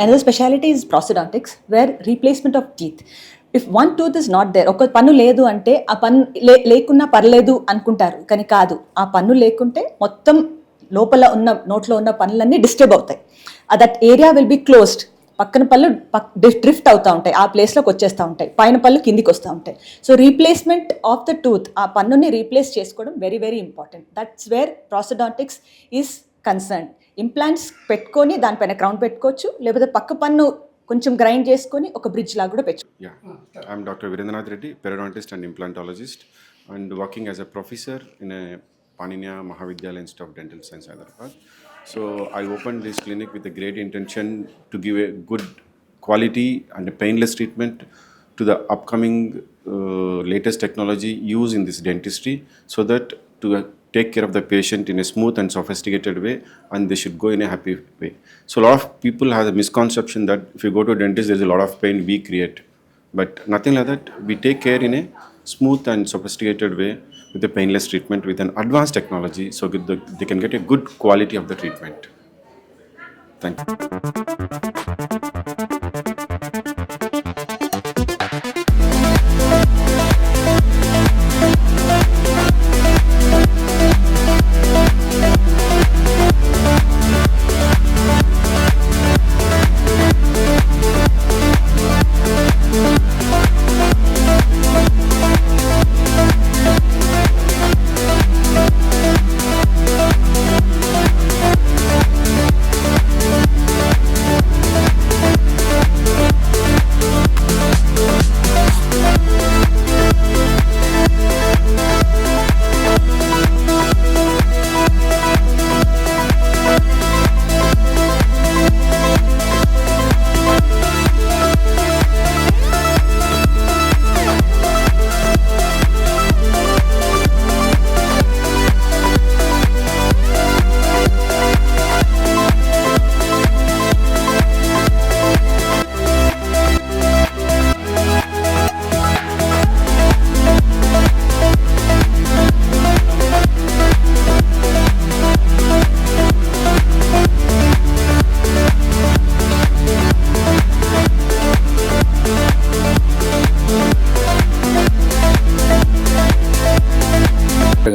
Another speciality is prosthodontics, where replacement of teeth. If one tooth is not there, ఒక పన్ను లేదు అంటే ఆ పన్ను లేకున్నా పర్లేదు అనుకుంటారు, కానీ కాదు. ఆ పన్ను లేకుంటే మొత్తం లోపల ఉన్న నోట్లో ఉన్న పనులన్నీ డిస్టర్బ్ అవుతాయి. That area will be closed. పక్కన పళ్ళు డ్రిఫ్ట్ అవుతూ ఉంటాయి, ఆ ప్లేస్లోకి వచ్చేస్తూ ఉంటాయి, పైన పళ్ళు కిందికి వస్తూ ఉంటాయి. So replacement of the tooth, ఆ పన్నుని రీప్లేస్ చేసుకోవడం very very important. That's where prosthodontics is concern. Implants పెట్టుకొని దానిపైన క్రౌన్ పెట్టుకోవచ్చు, లేకపోతే పక్క పన్ను కొంచెం గ్రైండ్ చేసుకొని ఒక బ్రిడ్జ్ లాగా కూడా పెట్టుకోవచ్చు. Yeah, I'm Dr. Veerendra Nath Reddy, Periodontist and Implantologist, and working as a professor in a Paniniya Mahavidyalaya Institute of Dental Science, Hyderabad. So I opened this clinic with a great intention to give a good quality and a painless treatment to the upcoming latest technology used in this dentistry, so that to take care of the patient in a smooth and sophisticated way, and they should go in a happy way. So a lot of people have a misconception that if you go to a dentist, there's a lot of pain we create. But nothing like that. We take care in a smooth and sophisticated way with a painless treatment with an advanced technology, so they can get a good quality of the treatment. Thank you.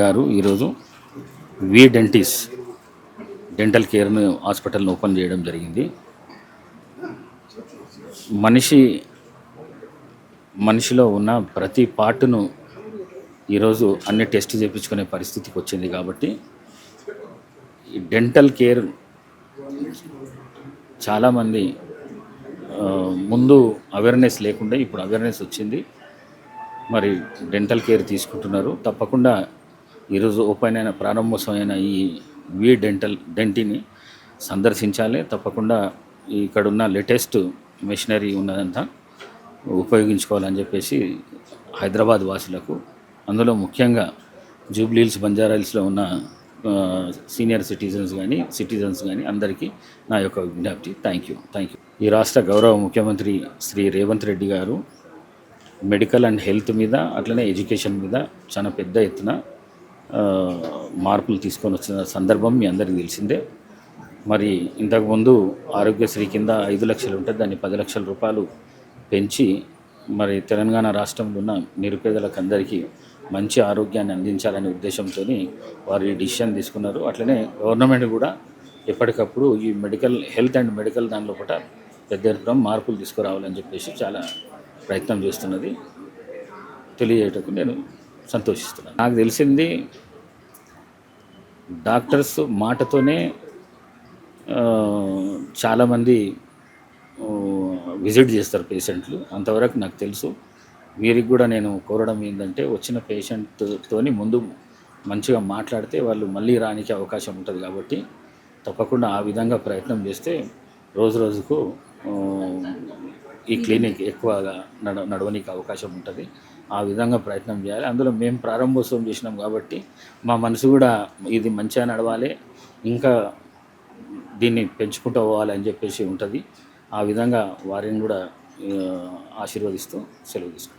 గారు ఈరోజు we డెంటిస్ dental కేర్ను హాస్పిటల్ని open చేయడం జరిగింది. మనిషిలో ఉన్న ప్రతి పార్టును ఈరోజు అన్ని టెస్ట్ చేయించుకునే పరిస్థితికి వచ్చింది. కాబట్టి ఈ డెంటల్ కేర్ చాలామంది ముందు అవేర్నెస్ లేకుండా ఇప్పుడు అవేర్నెస్ వచ్చింది. మరి డెంటల్ కేర్ తీసుకుంటున్నారు. తప్పకుండా ఈరోజు ఓపెన్ అయిన ప్రారంభోత్సవమైన ఈ వీ డెంటిని సందర్శించాలి. తప్పకుండా ఇక్కడున్న లేటెస్ట్ మెషినరీ ఉన్నదంతా ఉపయోగించుకోవాలని చెప్పేసి హైదరాబాద్ వాసులకు, అందులో ముఖ్యంగా జూబ్లీహిల్స్ బంజారాహిల్స్లో ఉన్న సీనియర్ సిటిజన్స్ కానీ అందరికీ నా యొక్క విజ్ఞప్తి. Thank you. ఈ రాష్ట్ర గౌరవ ముఖ్యమంత్రి శ్రీ రేవంత్ రెడ్డి గారు మెడికల్ అండ్ హెల్త్ మీద అట్లనే ఎడ్యుకేషన్ మీద చాలా పెద్ద ఎత్తున మార్పులు తీసుకొని వచ్చిన సందర్భం మీ అందరికీ తెలిసిందే. మరి ఇంతకుముందు ఆరోగ్యశ్రీ కింద 5 లక్షలు ఉంటే దాన్ని 10 లక్షల రూపాయలు పెంచి మరి తెలంగాణ రాష్ట్రంలో ఉన్న నిరుపేదలకు అందరికీ మంచి ఆరోగ్యాన్ని అందించాలనే ఉద్దేశంతో వారు ఈ డిసిషన్ తీసుకున్నారు. అట్లనే గవర్నమెంట్ కూడా ఎప్పటికప్పుడు ఈ హెల్త్ అండ్ మెడికల్ దానిలో కూడా పెద్ద ఎత్తున మార్పులు తీసుకురావాలని చెప్పేసి చాలా ప్రయత్నం చేస్తున్నది. తెలియజేయటకు నేను సంతోషిస్తున్నాను. నాకు తెలిసింది డాక్టర్స్ మాటతోనే చాలామంది విజిట్ చేస్తారు పేషెంట్లు, అంతవరకు నాకు తెలుసు. వీరికి కూడా నేను కోరడం ఏంటంటే వచ్చిన పేషెంట్తోని ముందు మంచిగా మాట్లాడితే వాళ్ళు మళ్ళీ రానికి అవకాశం ఉంటుంది. కాబట్టి తప్పకుండా ఆ విధంగా ప్రయత్నం చేస్తే రోజుకు ఈ క్లినిక్ ఎక్కువగా నడవడానికి అవకాశం ఉంటుంది. ఆ విధంగా ప్రయత్నం చేయాలి. అందులో మేము ప్రారంభోత్సవం చేసినాం కాబట్టి మా మనసు కూడా ఇది మంచిగా నడవాలి, ఇంకా దీన్ని పెంచుకుంటూ పోవాలి అని చెప్పేసి ఉంటుంది. ఆ విధంగా వారిని కూడా ఆశీర్వదిస్తూ సెలవు తీసుకుంటాం.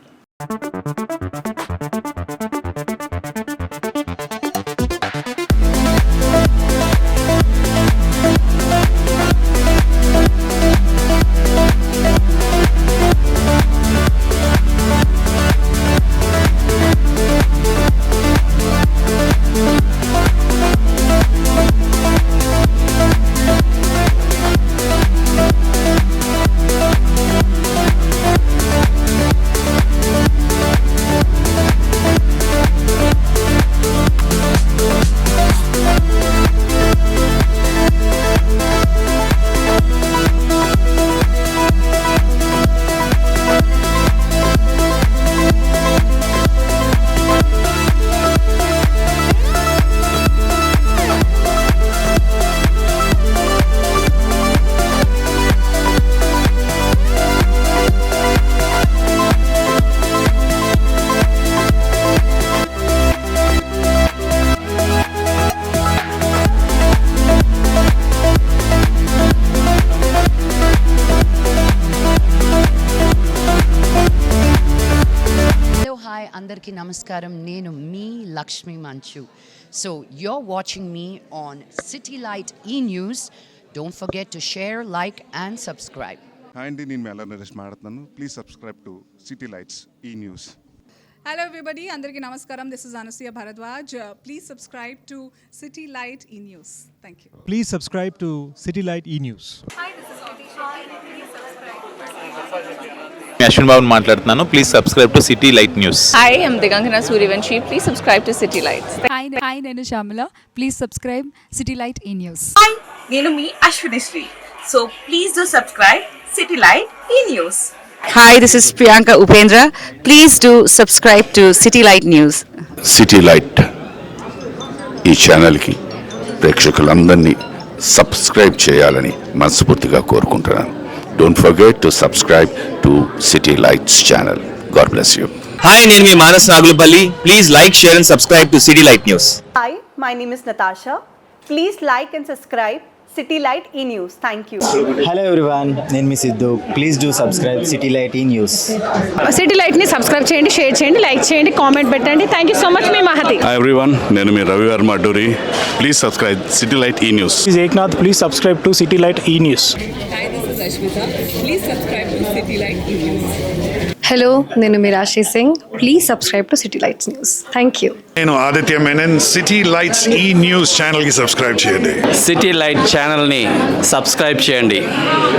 అందరికీ నమస్కారం. నేను మీ లక్ష్మి మంచు. So you're watching me on City Light E-News. Don't forget to share, like and subscribe. Hi అండి, నేను మెల్ల నరేష్ మాట్లాడుతున్నాను. Please subscribe to City Lights E news. Hello everybody, andarki namaskaram. This is Anusuya Bharadwaj. Please subscribe to City Light E-News. Thank you. Please subscribe to City Light E-News. Ashwin Babu మాట్లాడుతున్నాను. Please subscribe to City Light News. Hi, I'm Digangana Suryavanshi. Please subscribe to City Lights. Hi, నేను Shyamala. Please subscribe City Light E-News. Hi, నేను మీ Ashwini Sri. So please do subscribe City Light E-News. Hi, this is Priyanka Upendra. Please do subscribe to City Light News. City Light ఈ ఛానల్కి ప్రేక్షకులందరినీ subscribe చేయాలని మనస్ఫూర్తిగా కోరుకుంటున్నాను. Don't forget to subscribe to City Lights channel. God bless you. Hi, నేను మీ Manas Nagulapalli. Please like, share and subscribe to City Light News. Hi, my name is Natasha. Please like and subscribe City Light E-News. Thank you. Hello everyone, నేను మీ Siddhu. Please do subscribe City Light E News. City లైట్ని subscribe చేయండి, share చేయండి, like చేయండి, comment పెట్టండి. Thank you so much. మీ Mahathi. Hi everyone, నేను మీ Ravi Varma Adduri. Please subscribe City Light E News. This is Eknath. Please subscribe to City Light E-News. Hi, this is Ashmita. Please subscribe to City Light E-News. Hello, నేను Meerashi Singh. Please subscribe to City Lights News. Thank you. నేను Aditya Menon. City Lights E News ఛానల్కి subscribe చేయండి. City Light ఛానల్ని subscribe చేయండి.